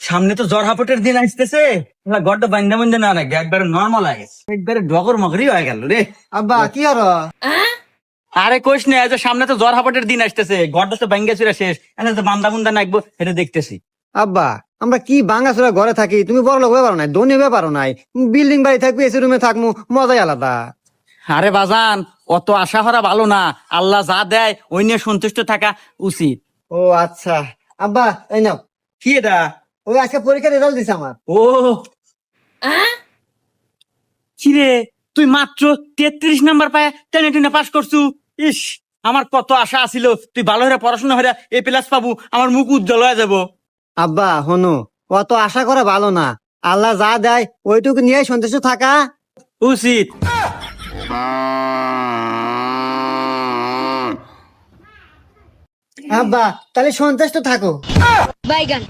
সামনে তো জ্বর হাপটের দিন আসতেছে, গড়টা বান্ধা বান্ধা না নাকি একবারে নর্মাল হয়ে গেছে, একবারে ডগর মগরি হয়ে গেল রে। আব্বা কি হলো? আরে কইস না, যে সামনে তো জ্বর হাপটের দিন আসতেছে, গড়টা তো ভাঙ্গা চুরা শেষ, এখন তো বান্ধা বুন্দা নাকবো এটা দেখতেছি। আব্বা আমরা কি ভাঙাচোরা ঘরে থাকি, তুমি বড় লোক ব্যাপারও নাই, ধনী ব্যাপারও নাই, বিল্ডিং বাড়ি থাকবি, এসি রুমে থাকবো, মজাই আলাদা। আরে বাজান, অত আশা করা ভালো না, আল্লাহ যা দেয় ওই নিয়ে সন্তুষ্ট থাকা উচিত। ও আচ্ছা আব্বা, এই নাও। কি এটা? ওই আজকে পরীক্ষার রেজাল্ট দিছে আমার। ও কিরে, তুই মাত্র 33 নাম্বার পায় টেনে টেনে পাস করছু। ইস, আমার কত আশা আছিল তুই ভালো হয়ে পড়াশোনা হয়ে এ প্লাস পাবো, আমার মুখ উজ্জ্বল হয়ে যাবো। আব্বা হনু, অত আশা করা ভালো না, আল্লাহ যা দেয় ওইটুকু নিয়ে সন্তুষ্ট থাকা উচিত। আব্বা তাহলে সন্তুষ্ট থাকো। বাইগান।